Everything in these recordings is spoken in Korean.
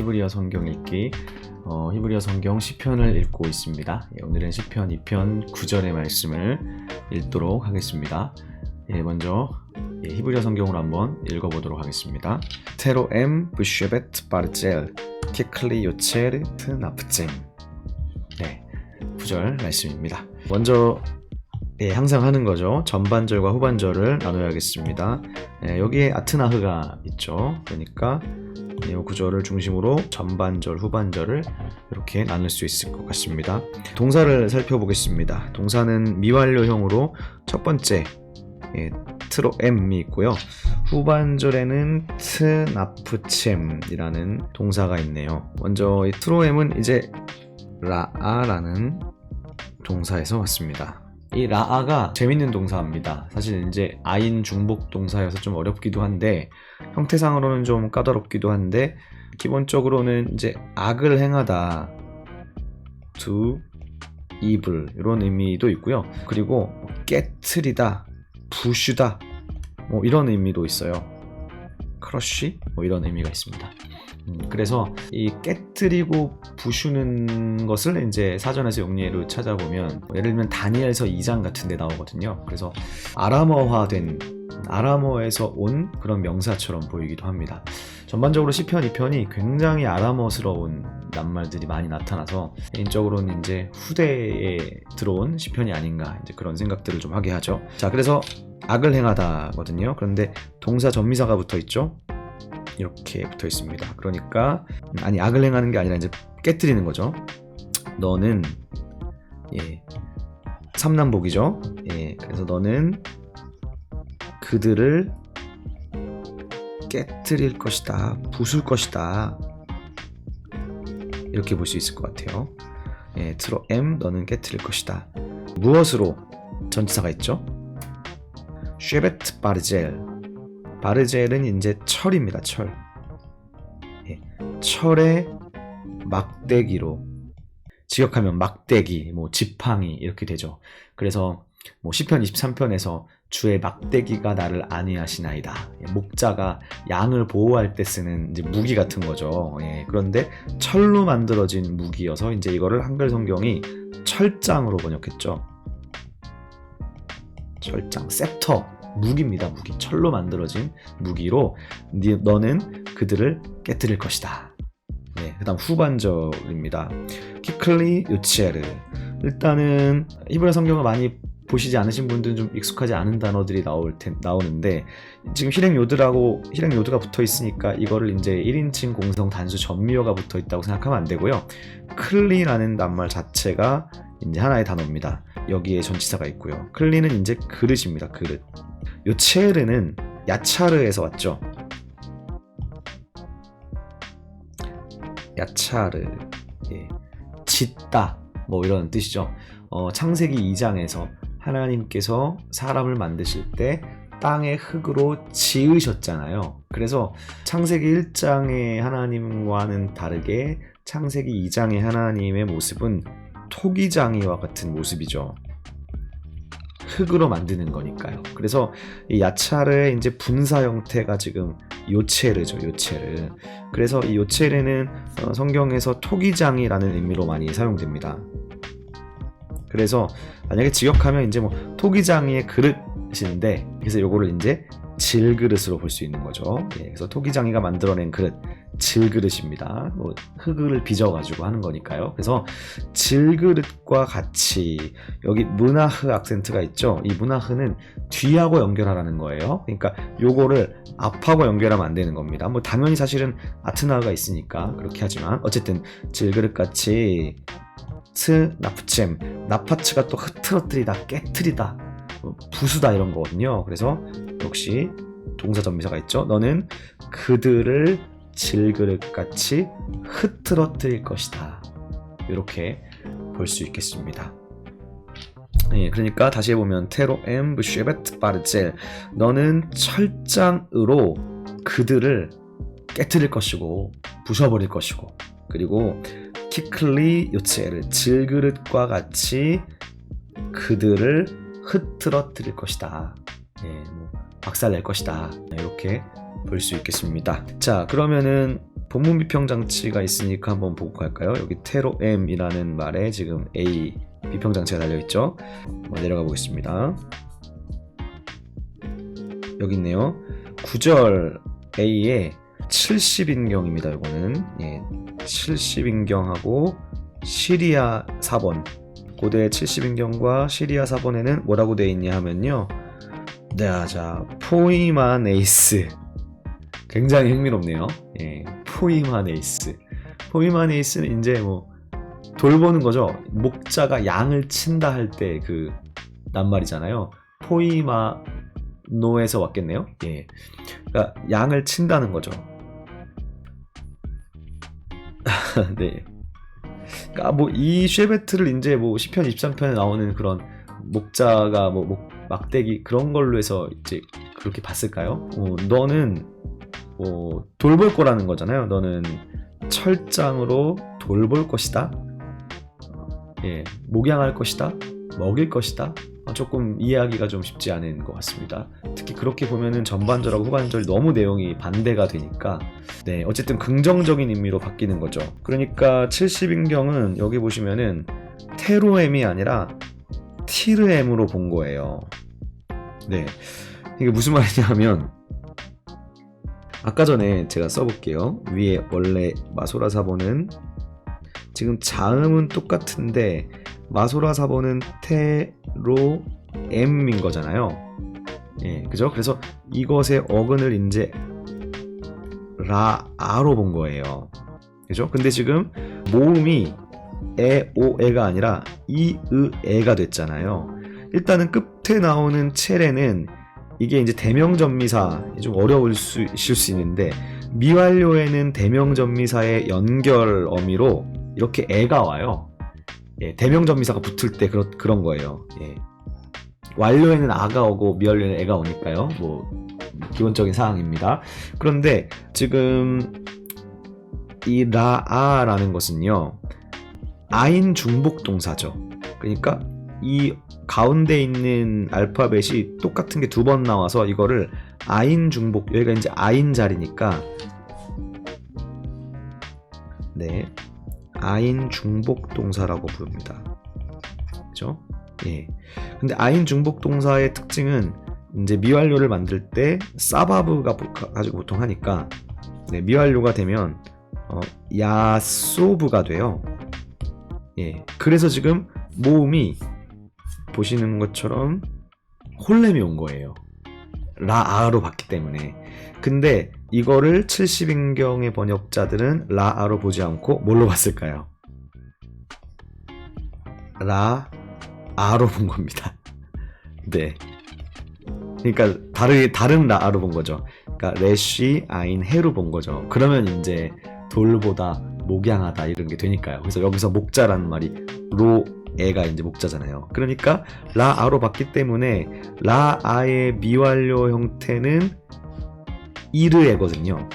히브리어 성경 읽기. 히브리어 성경 시편을 읽고 있습니다. 오늘은 시편 2편 9절의 말씀을 읽도록 하겠습니다. 먼저 히브리어 성경으로 한번 읽어보도록 하겠습니다. 테로엠 부쉐벳 바르젤 키클리 요체르 트나프잼. 9절 말씀입니다. 먼저 항상 하는 거죠. 전반절과 후반절을 나눠야겠습니다. 여기에 아트나흐가 있죠. 그러니까 이 구절을 중심으로 전반절, 후반절을 이렇게 나눌 수 있을 것 같습니다. 동사를 살펴보겠습니다. 동사는 미완료형으로 첫 번째 트로엠이 있고요. 후반절에는 트나프쳄이라는 동사가 있네요. 먼저 이 트로엠은 이제 라아라는 동사에서 왔습니다. 이 라아가 재밌는 동사입니다. 사실 이제 아인 중복 동사여서 좀 어렵기도 한데 형태상으로는 좀 까다롭기도 한데 기본적으로는 이제 악을 행하다, do evil 이런 의미도 있고요. 그리고 깨트리다, 부수다 이런 의미도 있어요. 크러쉬 이런 의미가 있습니다. 그래서 이 깨트리고 부수는 것을 이제 사전에서 용례로 찾아보면 예를 들면 다니엘서 2장 같은 데 나오거든요. 그래서 아람어에서 온 그런 명사처럼 보이기도 합니다. 전반적으로 시편 2편이 굉장히 아람어스러운 낱말들이 많이 나타나서 개인적으로는 이제 후대에 들어온 시편이 아닌가 이제 그런 생각들을 좀 하게 하죠. 자, 그래서 악을 행하다거든요. 그런데 동사 전미사가 붙어 있죠. 이렇게 붙어 있습니다. 그러니까 악을 행하는 게 아니라 이제 깨트리는 거죠. 너는 삼남복이죠. 그래서 너는 그들을 깨트릴 것이다, 부술 것이다. 이렇게 볼 수 있을 것 같아요. 트로엠 너는 깨트릴 것이다. 무엇으로 전치사가 있죠? 쉐베트 바르젤. 바르젤은 이제 철입니다. 철의 막대기로 직역하면 막대기, 지팡이 이렇게 되죠. 그래서 시편 23편에서 주의 막대기가 나를 안위하시나이다. 목자가 양을 보호할 때 쓰는 이제 무기 같은 거죠. 그런데 철로 만들어진 무기여서 이제 이거를 한글 성경이 철장으로 번역했죠. 철장, 셉터. 무기입니다. 무기. 철로 만들어진 무기로 너는 그들을 깨트릴 것이다. 그 다음 후반절입니다. 키클리 요치에르. 일단은 히브리어 성경을 많이 보시지 않으신 분들은 좀 익숙하지 않은 단어들이 나오는데 지금 실행요드가 붙어 있으니까 이거를 이제 1인칭 공성 단수 전미어가 붙어 있다고 생각하면 안 되고요. 클리라는 낱말 자체가 이제 하나의 단어입니다. 여기에 전치사가 있고요. 클리는 이제 그릇입니다. 그릇. 요체르는 야차르에서 왔죠. 야차르, 짓다 이런 뜻이죠. 창세기 2장에서 하나님께서 사람을 만드실 때 땅의 흙으로 지으셨잖아요. 그래서 창세기 1장의 하나님과는 다르게 창세기 2장의 하나님의 모습은 토기장이와 같은 모습이죠. 흙으로 만드는 거니까요. 그래서 이 야차르의 이제 분사 형태가 지금 요체르죠. 요체르. 그래서 이 요체르는 성경에서 토기장이라는 의미로 많이 사용됩니다. 그래서 만약에 직역하면 이제 토기장이의 그릇인데 그래서 요거를 이제 질그릇으로 볼 수 있는 거죠. 그래서 토기장이가 만들어낸 그릇, 질그릇입니다. 흙을 빚어가지고 하는 거니까요. 그래서 질그릇과 같이 여기 문하흐 악센트가 있죠. 이 문하흐는 뒤하고 연결하라는 거예요. 그러니까 요거를 앞하고 연결하면 안 되는 겁니다. 당연히 사실은 아트나흐가 있으니까 그렇게 하지만 어쨌든 질그릇같이 나프쳄, 나파츠가 또 흐트러뜨리다, 깨트리다, 부수다 이런 거거든요. 그래서 역시 동사 전미사가 있죠. 너는 그들을 질그릇같이 흐트러뜨릴 것이다. 이렇게 볼 수 있겠습니다. 그러니까 다시 해보면 테로엠 부쉐벳 바르젤 너는 철장으로 그들을 깨트릴 것이고 부셔버릴 것이고 그리고 키클리 요체를 질그릇과 같이 그들을 흐트러뜨릴 것이다. 박살낼 것이다. 이렇게 볼 수 있겠습니다. 자, 그러면은 본문 비평 장치가 있으니까 한번 보고 갈까요? 여기 테로엠이라는 말에 지금 A 비평 장치가 달려 있죠. 내려가 보겠습니다. 여기 있네요. 9절 A에 70인경입니다. 이거는 70인경하고 시리아 4번, 고대 70인경과 시리아 4번에는 뭐라고 되어 있냐 하면요, 자, 포이마네이스. 굉장히 흥미롭네요. 포이마네이스. 포이마네이스는 이제 뭐 돌보는 거죠. 목자가 양을 친다 할 때 그 낱말이잖아요. 포이마노에서 왔겠네요. 그러니까 양을 친다는 거죠. 네. 그러니까 뭐 이 쉐베트를 이제 뭐 시편 23편에 나오는 그런 목자가 뭐 막대기 그런 걸로 해서 이제 그렇게 봤을까요? 너는 돌볼 거라는 거잖아요. 너는 철장으로 돌볼 것이다. 목양할 것이다. 먹일 것이다. 조금 이해하기가 좀 쉽지 않은 것 같습니다. 특히 그렇게 보면은 전반절하고 후반절 너무 내용이 반대가 되니까 어쨌든 긍정적인 의미로 바뀌는 거죠. 그러니까 70인경은 여기 보시면은 테로엠이 아니라 티르엠으로 본 거예요. 이게 무슨 말이냐면, 아까 전에 제가 써볼게요. 위에 원래 마소라 사본은 지금 자음은 똑같은데 마소라 사본은 테로엠인 거잖아요. 그죠? 그래서 이것의 어근을 이제 라아로 본 거예요. 그죠? 근데 지금 모음이 오에가 아니라 이으에가 됐잖아요. 일단은 끝에 나오는 체레는 이게 이제 대명전미사, 좀 어려우실 수 있는데, 미완료에는 대명전미사의 연결 어미로 이렇게 에가 와요. 대명전미사가 붙을 때 그런 거예요. 완료에는 아가 오고 미완료에는 에가 오니까요. 뭐 기본적인 사항입니다. 그런데 지금 이 라아라는 것은요, 아인 중복 동사죠. 그러니까 이 가운데 있는 알파벳이 똑같은 게 두 번 나와서 이거를 아인 중복, 여기가 이제 아인 자리니까 아인 중복 동사라고 부릅니다. 그죠? 근데 아인 중복 동사의 특징은 이제 미완료를 만들 때 사바브가 가지고 보통 하니까 미완료가 되면 야소브가 돼요. 그래서 지금 모음이 보시는 것처럼 홀렘이 온 거예요. 라아로 봤기 때문에. 근데 이거를 70인경의 번역자들은 라아로 보지 않고 뭘로 봤을까요? 라아로 본 겁니다. 그러니까 다른 라아로 본 거죠. 그러니까 레쉬 아인 해로 본 거죠. 그러면 이제 돌보다 목양하다 이런 게 되니까요. 그래서 여기서 목자라는 말이 로에가 이제 목자잖아요. 그러니까 라아로 봤기 때문에 라아의 미완료 형태는 이르에거든요.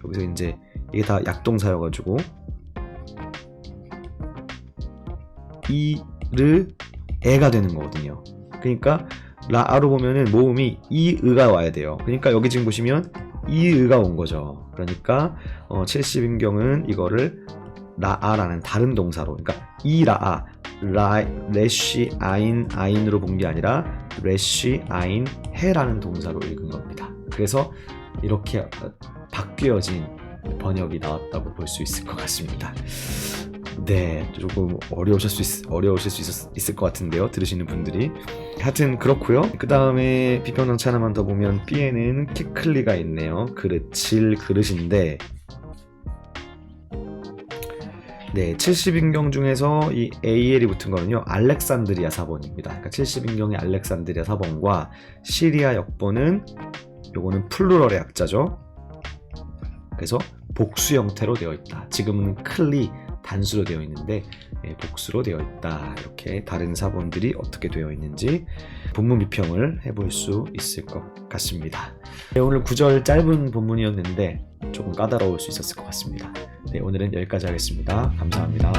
여기서 이제 이게 다 약동사여가지고 이르에가 되는 거거든요. 그러니까 라아로 보면은 모음이 이으가 와야 돼요. 그러니까 여기 지금 보시면 이으가 온 거죠. 그러니까 70인경은 이거를 라아라는 다른 동사로, 그러니까 이라아, 레쉬 아인으로 본 게 아니라 레쉬 아인 해라는 동사로 읽은 겁니다. 그래서 이렇게 바뀌어진 번역이 나왔다고 볼 수 있을 것 같습니다. 조금 어려우실 수 있을 것 같은데요, 들으시는 분들이. 하여튼 그렇고요. 그 다음에 비평장치 하나만 더 보면 B에는 키클리가 있네요. 그릇인데 70인경 중에서 이 AL이 붙은 거는요, 알렉산드리아 사본입니다. 그러니까 70인경의 알렉산드리아 사본과 시리아 역본은 요거는 플루럴의 약자죠. 그래서 복수 형태로 되어 있다. 지금은 클리 단수로 되어 있는데 복수로 되어 있다. 이렇게 다른 사본들이 어떻게 되어 있는지 본문 비평을 해볼 수 있을 것 같습니다. 오늘 9절 짧은 본문이었는데 조금 까다로울 수 있었을 것 같습니다. 오늘은 여기까지 하겠습니다. 감사합니다.